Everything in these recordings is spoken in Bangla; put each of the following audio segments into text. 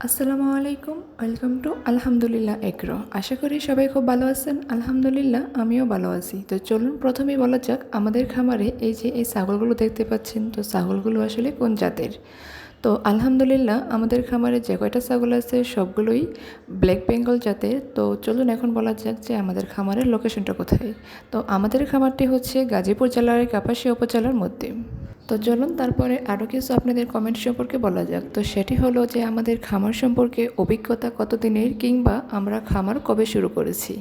আসসালামু আলাইকুম, ওয়েলকাম টু আলহামদুলিল্লাহ এগ্রো। আশা করি সবাই খুব ভালো আছেন। আলহামদুলিল্লাহ আমিও ভালো আছি। তো চলুন প্রথমেই বলা যাক আমাদের খামারে এই ছাগলগুলো দেখতে পাচ্ছেন, তো ছাগলগুলো আসলে কোন জাতের। তো আলহামদুলিল্লাহ আমাদের খামারে যে কয়টা ছাগল আছে সবগুলোই ব্ল্যাক বেঙ্গল জাতের। তো চলুন এখন বলা যাক যে আমাদের খামারের লোকেশনটা কোথায়। তো আমাদের খামারটি হচ্ছে গাজীপুর জেলার কাপাসিয়া উপজেলার মধ্যে। তো চলুন তারপরে আরও কিছু আপনাদের কমেন্ট সম্পর্কে বলা যাক। তো সেটি হলো যে আমাদের খামার সম্পর্কে অভিজ্ঞতা কতদিনের, কিংবা আমরা খামার কবে শুরু করেছি।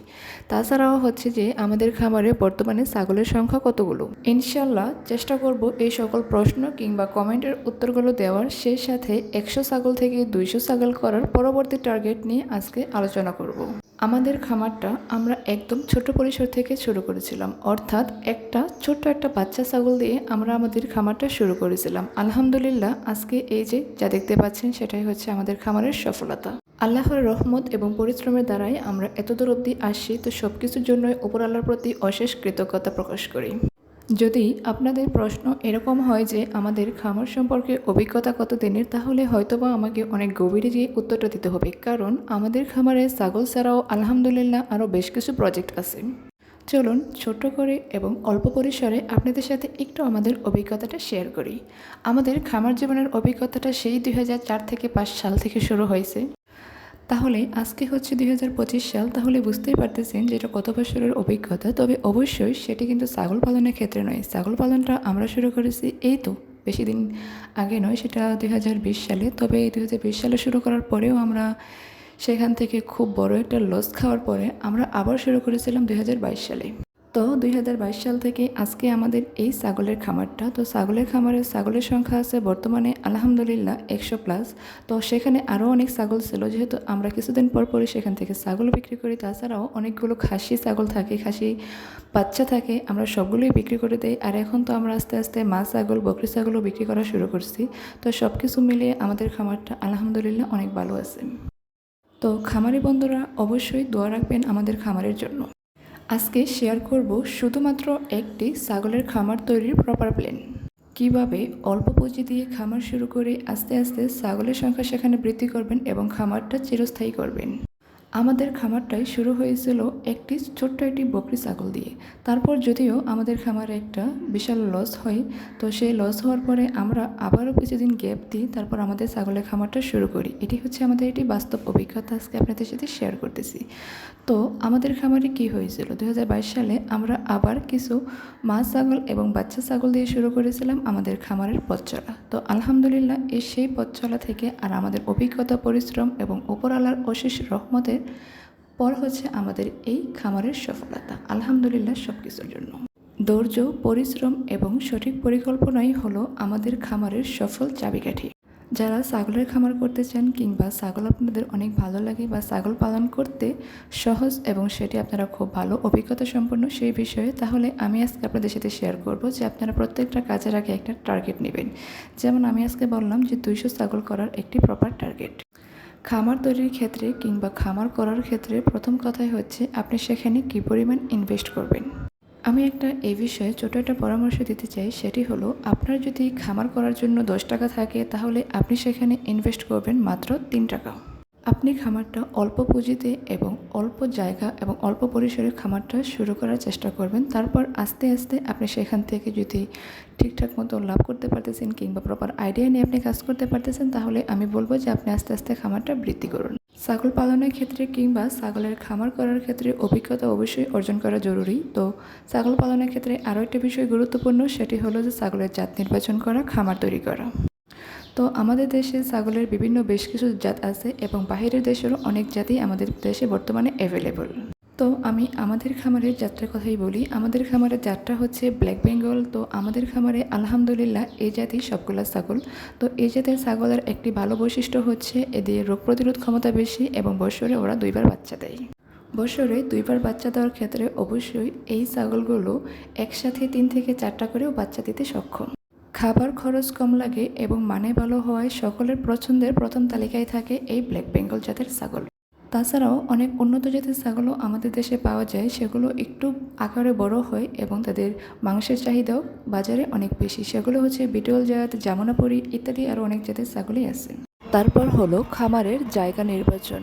তাছাড়াও হচ্ছে যে আমাদের খামারে বর্তমানে ছাগলের সংখ্যা কতগুলো। ইনশাল্লাহ চেষ্টা করব এই সকল প্রশ্ন কিংবা কমেন্টের উত্তরগুলো দেওয়ার, সেই সাথে 100 ছাগল থেকে 200 ছাগল করার পরবর্তী টার্গেট নিয়ে আজকে আলোচনা করব। আমাদের খামারটা আমরা একদম ছোট পরিসর থেকে শুরু করেছিলাম, অর্থাৎ ছোট্ট একটা বাচ্চা ছাগল দিয়ে আমরা আমাদের খামারটা শুরু করেছিলাম। আলহামদুলিল্লাহ আজকে এই যে যা দেখতে পাচ্ছেন সেটাই হচ্ছে আমাদের খামারের সফলতা। আল্লাহর রহমত এবং পরিশ্রমের দ্বারাই আমরা এতদূর অবধি আসছি। তো সব কিছুর জন্যই উপর আল্লাহর প্রতি অশেষ কৃতজ্ঞতা প্রকাশ করি। যদি আপনাদের প্রশ্ন এরকম হয় যে আমাদের খামার সম্পর্কে অভিজ্ঞতা কত দিনের, তাহলে হয়তোবা আমাকে অনেক গভীরে গিয়ে উত্তরটা দিতে হবে, কারণ আমাদের খামারে ছাগল ছাড়াও আলহামদুলিল্লাহ আরও বেশ কিছু প্রজেক্ট আছে। চলুন ছোট করে এবং অল্প পরিসরে আপনাদের সাথে একটু আমাদের অভিজ্ঞতাটা শেয়ার করি। আমাদের খামার জীবনের অভিজ্ঞতাটা সেই 2004 থেকে 5 সাল থেকে শুরু হয়েছে। তাহলে আজকে হচ্ছে 2025 সাল, তাহলে বুঝতেই পারতেছেন যে এটা কত বছরের অভিজ্ঞতা। তবে অবশ্যই সেটি কিন্তু ছাগল পালনের ক্ষেত্রে নয়। ছাগল পালনটা আমরা শুরু করেছি এই তো বেশি দিন আগে নয়, সেটা 2020 সালে। তবে 2020 সালে শুরু করার পরেও আমরা সেখান থেকে খুব বড় একটা লস খাওয়ার পরে আমরা আবার শুরু করেছিলাম 2022 সালে। তো 2022 সাল থেকে আজকে আমাদের এই ছাগলের খামারটা, তো ছাগলের খামারে ছাগলের সংখ্যা আছে বর্তমানে আলহামদুলিল্লাহ 100+। তো সেখানে আরও অনেক ছাগল ছিল, যেহেতু আমরা কিছুদিন পর পরই সেখান থেকে ছাগল বিক্রি করি। তাছাড়াও অনেকগুলো খাসি ছাগল থাকে, খাসি বাচ্চা থাকে, আমরা সবগুলোই বিক্রি করে দেই। আর এখন তো আমরা আস্তে আস্তে মা ছাগল, বকরি ছাগলও বিক্রি করা শুরু করছি। তো সব কিছু মিলিয়ে আমাদের খামারটা আলহামদুলিল্লাহ অনেক ভালো আছে। তো খামারি বন্ধুরা অবশ্যই দোয়া রাখবেন আমাদের খামারের জন্য। আজকে শেয়ার করব শুধুমাত্র একটি ছাগলের খামার তৈরির প্রপার প্ল্যান। কিভাবে অল্প পুঁজি দিয়ে খামার শুরু করে আস্তে আস্তে ছাগলের সংখ্যা সেখানে বৃদ্ধি করবেন এবং খামারটা চিরস্থায়ী করবেন। আমাদের খামারটাই শুরু হয়েছিল ছোট্ট একটি বকরি ছাগল দিয়ে। তারপর যদিও আমাদের খামারে একটা বিশাল লস হয়, তো সেই লস হওয়ার পরে আমরা আবারও কিছুদিন গ্যাপ দিই, তারপর আমাদের ছাগলের খামারটা শুরু করি। এটি হচ্ছে আমাদের একটি বাস্তব অভিজ্ঞতা, আজকে আপনাদের সাথে শেয়ার করতেছি। তো আমাদের খামারে কি হয়েছিল, 2022 সালে আমরা আবার কিছু মা ছাগল এবং বাচ্চা ছাগল দিয়ে শুরু করেছিলাম আমাদের খামারের পথ চলা। তো আলহামদুলিল্লাহ সেই পথ চলা থেকে আর আমাদের অভিজ্ঞতা, পরিশ্রম এবং উপর আল্লাহর অশেষ রহমতের পর হচ্ছে আমাদের এই খামারের সফলতা। আলহামদুলিল্লাহ সব কিছুর জন্য ধৈর্য, পরিশ্রম এবং সঠিক পরিকল্পনাই হলো আমাদের খামারের সফল চাবিকাঠি। যারা ছাগলের খামার করতে চান, কিংবা ছাগল আপনাদের অনেক ভালো লাগে বা ছাগল পালন করতে সহজ এবং সেটি আপনারা খুব ভালো অভিজ্ঞতা সম্পন্ন সেই বিষয়ে, তাহলে আমি আজকে আপনাদের সাথে শেয়ার করব যে আপনারা প্রত্যেকটা কাজের আগে একটা টার্গেট নেবেন। যেমন আমি আজকে বললাম যে 200 ছাগল করার একটি প্রপার টার্গেট। খামার তৈরির ক্ষেত্রে কিংবা খামার করার ক্ষেত্রে প্রথম কথাই হচ্ছে আপনি সেখানে কী পরিমাণ ইনভেস্ট করবেন। আমি এই বিষয়ে ছোটো একটা পরামর্শ দিতে চাই, সেটি হলো আপনার যদি খামার করার জন্য 10 টাকা থাকে, তাহলে আপনি সেখানে ইনভেস্ট করবেন মাত্র 3 টাকা। আপনি খামারটা অল্প পুঁজিতে এবং অল্প জায়গা এবং অল্প পরিসরে খামারটা শুরু করার চেষ্টা করবেন। তারপর আস্তে আস্তে আপনি সেখান থেকে যদি ঠিকঠাক মতো লাভ করতে পারতেছেন কিংবা প্রপার আইডিয়া নিয়ে আপনি কাজ করতে পারতেছেন, তাহলে আমি বলবো যে আপনি আস্তে আস্তে খামারটা বৃদ্ধি করুন। ছাগল পালনের ক্ষেত্রে কিংবা ছাগলের খামার করার ক্ষেত্রে অভিজ্ঞতা অবশ্যই অর্জন করা জরুরি। তো ছাগল পালনের ক্ষেত্রে আরও একটা বিষয় গুরুত্বপূর্ণ, সেটি হলো যে ছাগলের জাত নির্বাচন করা, খামার তৈরি করা। তো আমাদের দেশে ছাগলের বেশ কিছু জাত আছে এবং বাহিরের দেশেরও অনেক জাতই আমাদের দেশে বর্তমানে অ্যাভেলেবল। তো আমি আমাদের খামারের জাতটার কথাই বলি। আমাদের খামারের জাতটা হচ্ছে ব্ল্যাক বেঙ্গল। তো আমাদের খামারে আলহামদুলিল্লাহ এই জাতি সবগুলা ছাগল। তো এই জাতের ছাগলের একটি ভালো বৈশিষ্ট্য হচ্ছে এদের রোগ প্রতিরোধ ক্ষমতা বেশি এবং বছরে ওরা 2বার বাচ্চা দেয়। বছরে 2বার বাচ্চা দেওয়ার ক্ষেত্রে অবশ্যই এই ছাগলগুলো একসাথে 3 থেকে 4টা করেও বাচ্চা দিতে সক্ষম। খাবার খরচ কম লাগে এবং মানে ভালো হওয়ায় সকলের পছন্দের প্রথম তালিকায় থাকে এই ব্ল্যাক বেঙ্গল জাতের ছাগল। তাছাড়াও অনেক উন্নত জাতের ছাগলও আমাদের দেশে পাওয়া যায়, সেগুলো একটু আকারে বড় হয় এবং তাদের মাংসের চাহিদাও বাজারে অনেক বেশি। সেগুলো হচ্ছে বিটল জাত, জামুনাপুরি ইত্যাদি আরও অনেক জাতের ছাগলই আছে। তারপর হলো খামারের জায়গা নির্বাচন।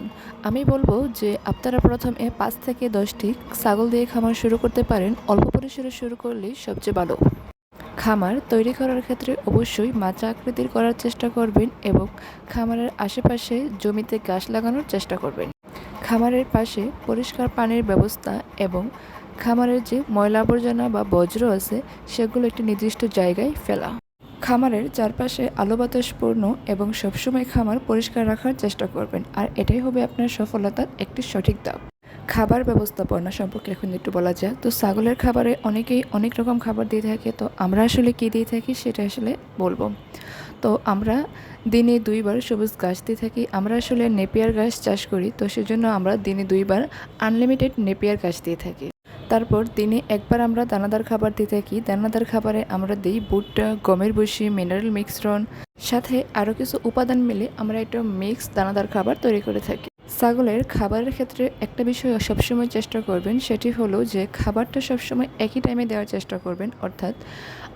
আমি বলবো যে আপনারা প্রথমে 5 থেকে 10টি ছাগল দিয়ে খামার শুরু করতে পারেন। অল্প পরিসরে শুরু করলেই সবচেয়ে ভালো। খামার তৈরি করার ক্ষেত্রে অবশ্যই মাচা আকৃতির করার চেষ্টা করবেন এবং খামারের আশেপাশে জমিতে গাছ লাগানোর চেষ্টা করবেন। খামারের পাশে পরিষ্কার পানির ব্যবস্থা এবং খামারের যে ময়লা আবর্জনা বা বজ্র আছে সেগুলো একটি নির্দিষ্ট জায়গায় ফেলা। খামারের চারপাশে আলো বাতাসপূর্ণ এবং সবসময় খামার পরিষ্কার রাখার চেষ্টা করবেন, আর এটাই হবে আপনার সফলতার একটি সঠিক ধাপ। খাবার ব্যবস্থাপনা সম্পর্কে এখন একটু বলা যাক। তো ছাগলের খাবারে অনেকেই অনেক রকম খাবার দিয়ে থাকে, তো আমরা আসলে কী দিয়ে থাকি সেটা আসলে বলবো। তো আমরা দিনে 2 বার সবুজ ঘাস দিয়ে থাকি। আমরা আসলে নেপিয়ার ঘাস চাষ করি, তো সেজন্য আমরা দিনে 2 বার আনলিমিটেড নেপিয়ার ঘাস দিয়ে থাকি। তারপর দিনে 1 বার আমরা দানাদার খাবার দিয়ে থাকি। দানাদার খাবারে আমরা দিই ভুট্টা, গমের ভুসি, মিনারেল মিশ্রণ, সাথে আরও কিছু উপাদান মিলে আমরা একটা মিক্স দানাদার খাবার তৈরি করে থাকি। ছাগলের খাবারের ক্ষেত্রে একটা বিষয় সবসময় চেষ্টা করবেন, সেটি হলো যে খাবারটা সবসময় একই টাইমে দেওয়ার চেষ্টা করবেন। অর্থাৎ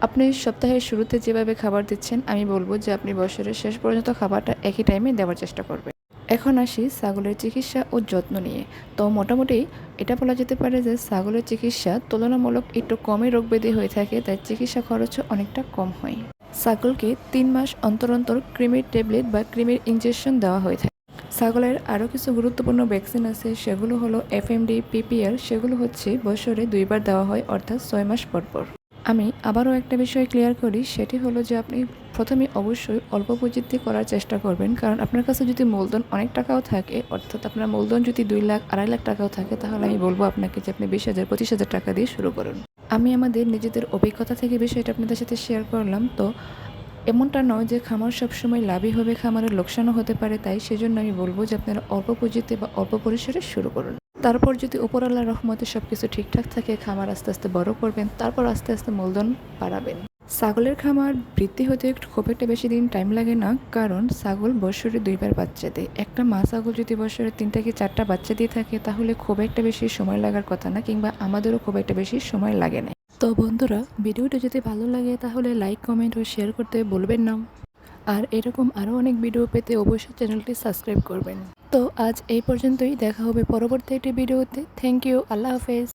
আপনি সপ্তাহের শুরুতে যেভাবে খাবার দিচ্ছেন, আমি বলবো যে আপনি বছরের শেষ পর্যন্ত খাবারটা একই টাইমে দেওয়ার চেষ্টা করবেন। এখন আসি ছাগলের চিকিৎসা ও যত্ন নিয়ে। তো মোটামুটি এটা বলা যেতে পারে যে ছাগলের চিকিৎসা তুলনামূলক একটু কমই রোগব্যাধি হয়ে থাকে, তাই চিকিৎসা খরচও অনেকটা কম হয়। ছাগলকে 3 মাস অন্তর অন্তর কৃমির ট্যাবলেট বা কৃমির ইনজেকশন দেওয়া হয়ে থাকে। ছাগলের আরও কিছু গুরুত্বপূর্ণ ভ্যাকসিন আছে, সেগুলো হলো এফএমডি, পিপিআর। সেগুলো হচ্ছে বছরে 2 বার দেওয়া হয়, অর্থাৎ 6 মাস পর পর। আমি আবারও একটা বিষয় ক্লিয়ার করি, সেটি হলো যে আপনি প্রথমে অবশ্যই অল্প পুঁজিতে করার চেষ্টা করবেন, কারণ আপনার কাছে যদি মূলধন অনেক টাকাও থাকে, অর্থাৎ আপনার মূলধন যদি 2 লাখ 2.5 লাখ টাকাও থাকে, তাহলে আমি বলবো আপনাকে যে আপনি 20,000 25,000 টাকা দিয়ে শুরু করুন। আমি আমাদের নিজেদের অভিজ্ঞতা থেকে বিষয়টা আপনাদের সাথে শেয়ার করলাম। তো এমনটা নয় যে খামার সবসময় লাভই হবে, খামারের লোকসানও হতে পারে, তাই সেজন্য আমি বলবো যে আপনারা অল্প পুঁজিতে বা অল্প পরিসরে শুরু করুন। তারপর যদি উপরওয়ালার রহমতে সব কিছু ঠিকঠাক থাকে, খামার আস্তে আস্তে বড় করবেন, তারপর আস্তে আস্তে মূলধন বাড়াবেন। ছাগলের খামার বৃদ্ধি হতে খুব একটা বেশি দিন টাইম লাগে না, কারণ ছাগল বছরে 2 বার বাচ্চা দেয়। একটা মা ছাগল যদি বছরে 3 থেকে 4টা বাচ্চা দিয়ে থাকে, তাহলে খুব একটা বেশি সময় লাগার কথা না, কিংবা আমাদেরও খুব একটা বেশি সময় লাগে না। তো বন্ধুরা, ভিডিওটা যদি ভালো লাগে তাহলে লাইক, কমেন্ট ও শেয়ার করতে বলবেন না। আর এরকম আরও অনেক ভিডিও পেতে অবশ্যই চ্যানেলটি সাবস্ক্রাইব করবেন। তো আজ এই পর্যন্তই, দেখা হবে পরবর্তী একটি ভিডিওতে। থ্যাংক ইউ, আল্লাহ হাফেজ।